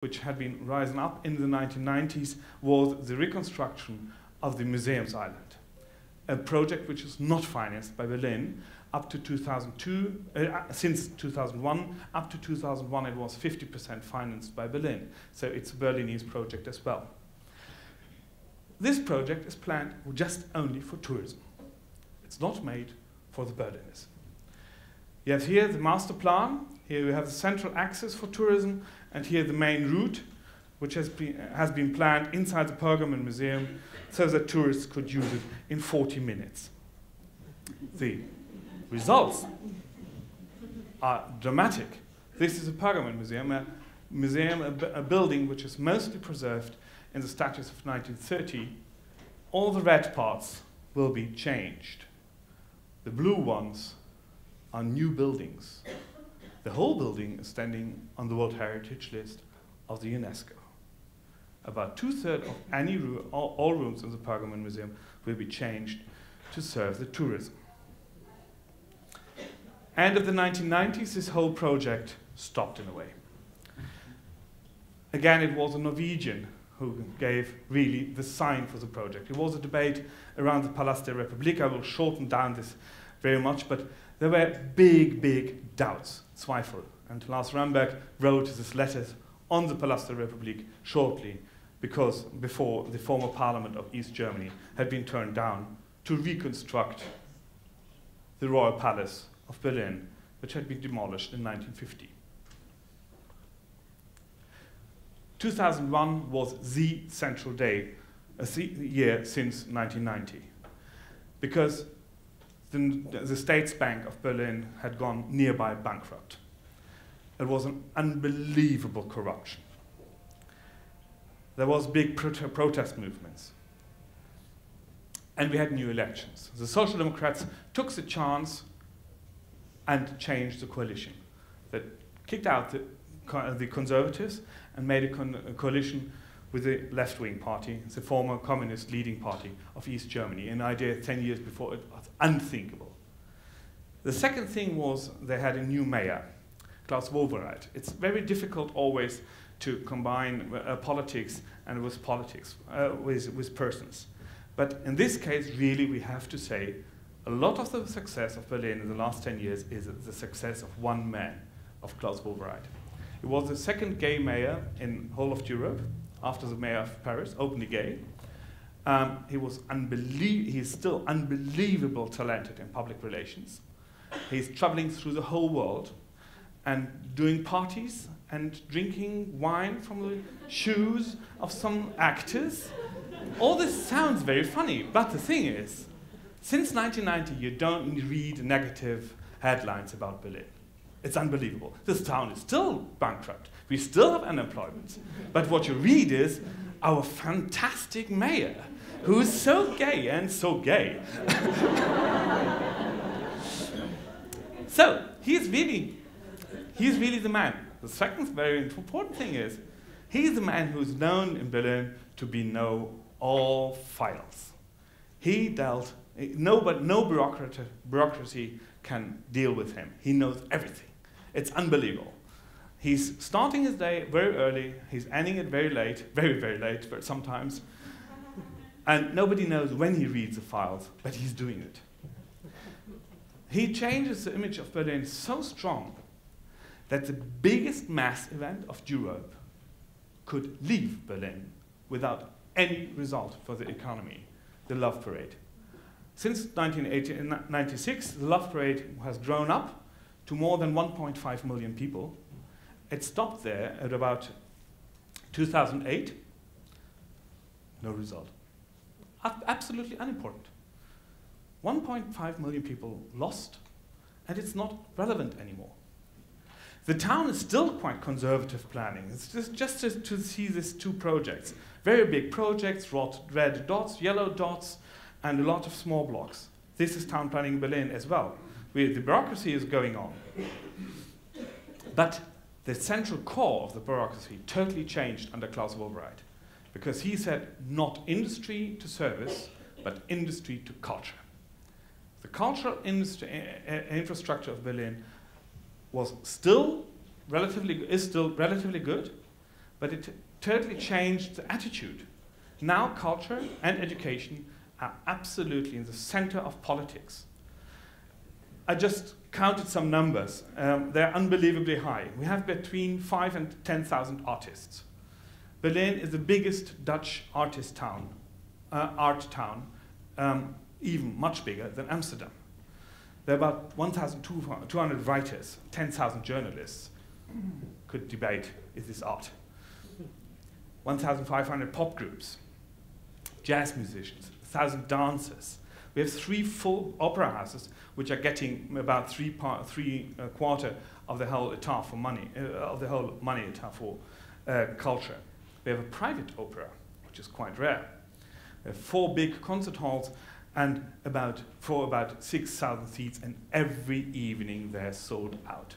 which had been rising up in the 1990s was the reconstruction of the Museums Island, a project which is not financed by Berlin up to 2002, since 2001, up to 2001 it was 50% financed by Berlin, so it's a Berlinese project as well. This project is planned just only for tourism. It's not made for the Berliners. You have here the master plan, here we have the central axis for tourism, and here the main route, which has been planned inside the Pergamon Museum so that tourists could use it in 40 minutes. The results are dramatic. This is a Pergamon museum, a building which is mostly preserved in the statutes of 1930. All the red parts will be changed. The blue ones are new buildings. The whole building is standing on the World Heritage List of the UNESCO. About 2/3 of any all rooms in the Pergamon Museum will be changed to serve the tourism. End of the 1990s, this whole project stopped in a way. Again, it was a Norwegian who gave really the sign for the project. It was a debate around the Palast der Republik. I will shorten down this very much, but there were big, big doubts, Zweifel. And Lars Ramberg wrote this letter on the Palast der Republik shortly, because before the former parliament of East Germany had been turned down to reconstruct the Royal Palace of Berlin, which had been demolished in 1950. 2001 was the central year since 1990, because the States Bank of Berlin had gone nearby bankrupt. It was an unbelievable corruption. There was big protest movements. And we had new elections. The Social Democrats took the chance and changed the coalition. They kicked out the Conservatives and made a coalition with the left-wing party, the former communist leading party of East Germany, an idea 10 years before it was unthinkable. The second thing was they had a new mayor, Klaus Wowereit. It's very difficult always to combine politics and with persons. But in this case, really, we have to say a lot of the success of Berlin in the last 10 years is the success of one man, of Klaus Wowereit. He was the second gay mayor in whole of Europe, after the mayor of Paris, openly gay. He's still unbelievable talented in public relations. He's traveling through the whole world and doing parties and drinking wine from the shoes of some actors. All this sounds very funny, but the thing is, since 1990, you don't read negative headlines about Berlin. It's unbelievable. This town is still bankrupt. We still have unemployment. But what you read is our fantastic mayor, who is so gay and so gay. So he's really the man. The second very important thing is he's the man who's known in Berlin to know all files. He dealt, no bureaucracy can deal with him. He knows everything. It's unbelievable. He's starting his day very early. He's ending it very late, very, very late, but sometimes. And nobody knows when he reads the files, but he's doing it. He changes the image of Berlin so strong that the biggest mass event of Europe could leave Berlin without any result for the economy, the Love Parade. Since 1996, the Love Parade has grown up to more than 1.5 million people. It stopped there at about 2008. No result. Absolutely unimportant. 1.5 million people lost, and it's not relevant anymore. The town is still quite conservative planning. It's just to see these two projects. Very big projects, red dots, yellow dots, and a lot of small blocks. This is town planning in Berlin as well. The bureaucracy is going on. But the central core of the bureaucracy totally changed under Klaus Wowereit, because he said not industry to service, but industry to culture. The cultural infrastructure of Berlin is still relatively good, but it totally changed the attitude. Now culture and education are absolutely in the center of politics. I just counted some numbers. They're unbelievably high. We have between 5,000 and 10,000 artists. Berlin is the biggest Dutch artist town, art town, even much bigger than Amsterdam. There are about 1,200 writers, 10,000 journalists. Could debate, is this art? 1,500 pop groups, jazz musicians, 1,000 dancers. We have 3 full opera houses, which are getting about three quarter of the whole etat for money, of the whole money etat for culture. We have a private opera, which is quite rare. We have 4 big concert halls and about 6,000 seats, and every evening they're sold out.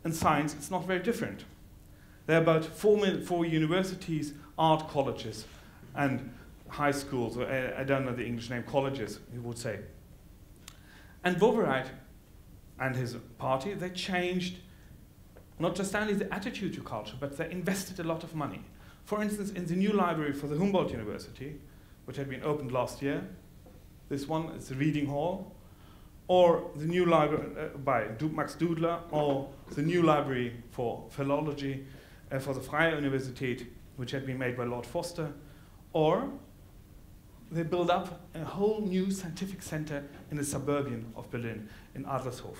In science, it's not very different. There are about 4 universities, art colleges, and high schools, or I don't know the English name, colleges, you would say. And Wowereit and his party, they changed not just only the attitude to culture, but they invested a lot of money. For instance, in the new library for the Humboldt University, which had been opened last year, this one is the reading hall, or the new library by Max Dudler, or the new library for philology for the Freie Universität, which had been made by Lord Foster, or they built up a whole new scientific center in the suburban of Berlin, in Adlershof.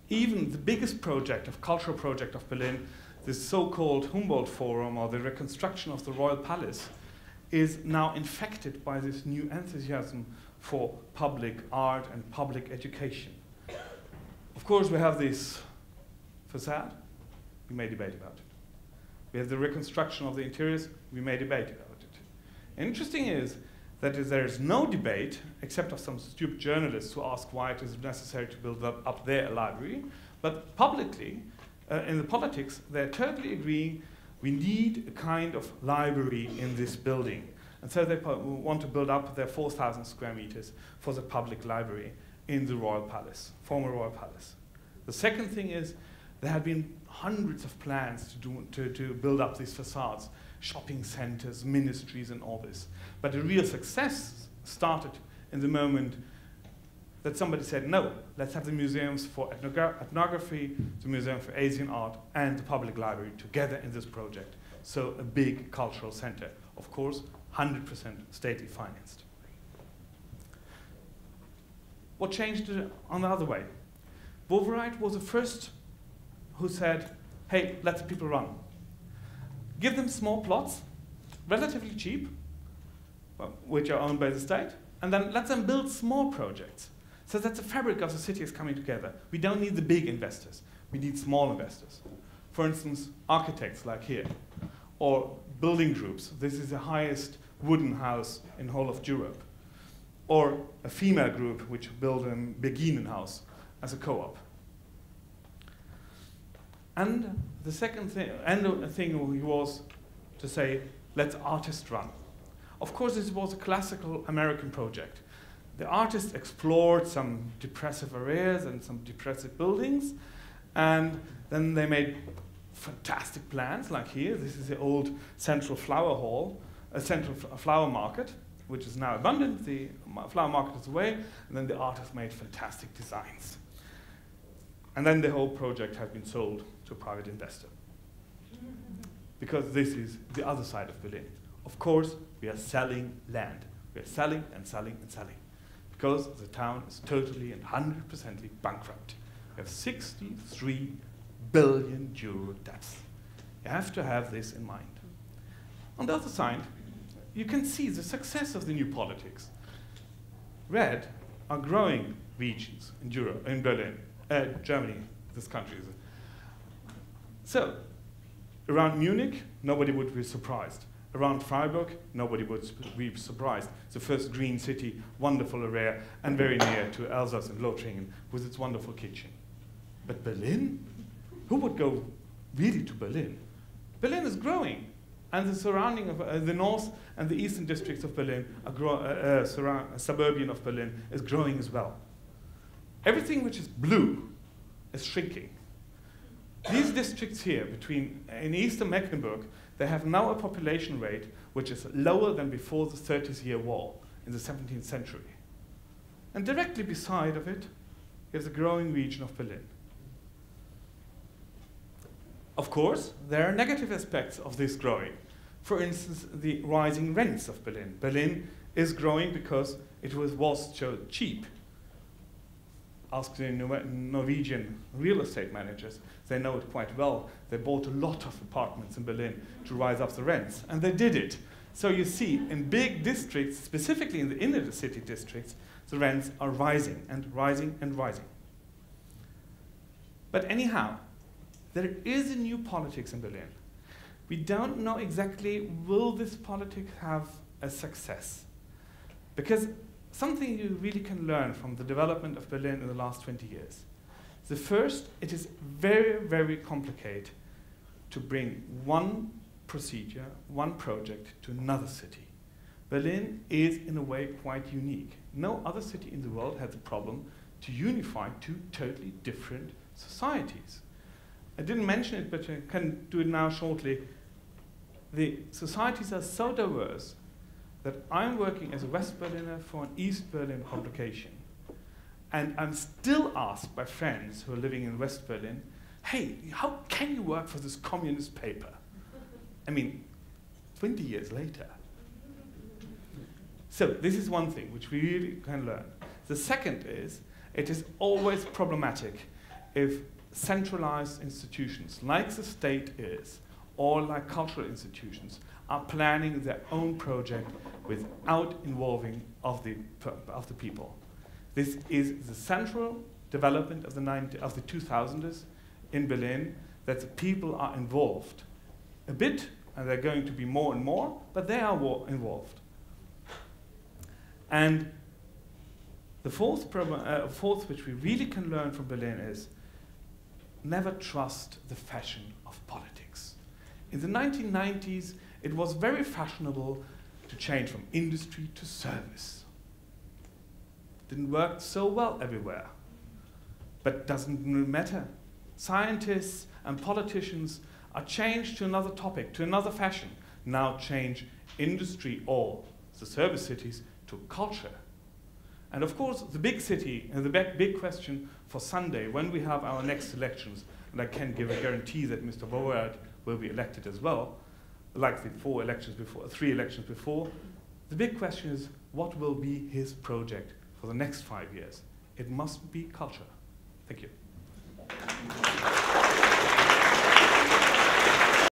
Even the biggest project, cultural project of Berlin, the so-called Humboldt Forum, or the reconstruction of the Royal Palace, is now infected by this new enthusiasm for public art and public education. Of course, we have this facade. We may debate about it. We have the reconstruction of the interiors. We may debate about it. Interesting is that there is no debate, except of some stupid journalists who ask why it is necessary to build up their library. But publicly, in the politics, they're totally agreeing we need a kind of library in this building. And so they want to build up their 4,000 square meters for the public library in the Royal Palace, former Royal Palace. The second thing is there have been hundreds of plans to build up these facades, shopping centers, ministries, and all this. But the real success started in the moment that somebody said, no, let's have the museums for ethnography, the Museum for Asian Art, and the public library together in this project. So a big cultural center, of course, 100% stately financed. What changed on the other way? Wowereit was the first who said, hey, let the people run. Give them small plots, relatively cheap, which are owned by the state, and then let them build small projects. So that the fabric of the city is coming together. We don't need the big investors. We need small investors. For instance, architects like here, or building groups. This is the highest wooden house in the whole of Europe. Or a female group which built a Beginen house as a co-op. And the second thing was to say, let artists run. Of course, this was a classical American project. The artists explored some depressive areas and some depressive buildings, and then they made fantastic plans, like here. This is the old central flower hall, a central flower market, which is now abandoned. The flower market is away, and then the artists made fantastic designs. And then the whole project has been sold to a private investor. Because this is the other side of Berlin. Of course, we are selling land. We are selling and selling and selling. Because the town is totally and 100% bankrupt. We have 63 billion euro debts. You have to have this in mind. On the other side, you can see the success of the new politics. Red are growing regions in Europe, in Berlin, Germany, this country. So, around Munich, nobody would be surprised. Around Freiburg, nobody would be surprised. It's the first green city, wonderful area, and very near to Alsace and Lothringen with its wonderful kitchen. But Berlin? Who would go really to Berlin? Berlin is growing, and the surrounding of the north and the eastern districts of Berlin, suburban of Berlin, is growing as well. Everything which is blue is shrinking. These districts here, in eastern Mecklenburg, they have now a population rate which is lower than before the 30th-year war in the 17th century. And directly beside of it is the growing region of Berlin. Of course, there are negative aspects of this growing. For instance, the rising rents of Berlin. Berlin is growing because it was so cheap. Ask the Norwegian real estate managers. They know it quite well. They bought a lot of apartments in Berlin to rise up the rents, and they did it. So you see, in big districts, specifically in the inner city districts, the rents are rising and rising and rising. But anyhow, there is a new politics in Berlin. We don't know exactly will this politics have a success. Because something you really can learn from the development of Berlin in the last 20 years. The first, it is very, very complicated to bring one procedure, one project to another city. Berlin is, in a way, quite unique. No other city in the world has the problem to unify two totally different societies. I didn't mention it, but I can do it now shortly. The societies are so diverse that I'm working as a West Berliner for an East Berlin publication. And I'm still asked by friends who are living in West Berlin, hey, how can you work for this communist paper? I mean, 20 years later. So this is one thing which we really can learn. The second is, it is always problematic if centralized institutions, like the state is, or like cultural institutions, are planning their own project without involving of the people. This is the central development of the 2000s in Berlin, that the people are involved. A bit, and they're going to be more and more, but they are involved. And the fourth which we really can learn from Berlin is never trust the fashion of politics. In the 1990s, it was very fashionable to change from industry to service. Didn't work so well everywhere, but doesn't matter. Scientists and politicians are changed to another topic, to another fashion. Now change industry or the service cities to culture. And of course, the big city and the big question for Sunday, when we have our next elections, and I can give a guarantee that Mr. Boerd will be elected as well, like the 3 elections before, the big question is, what will be his project for the next 5 years? It must be culture. Thank you.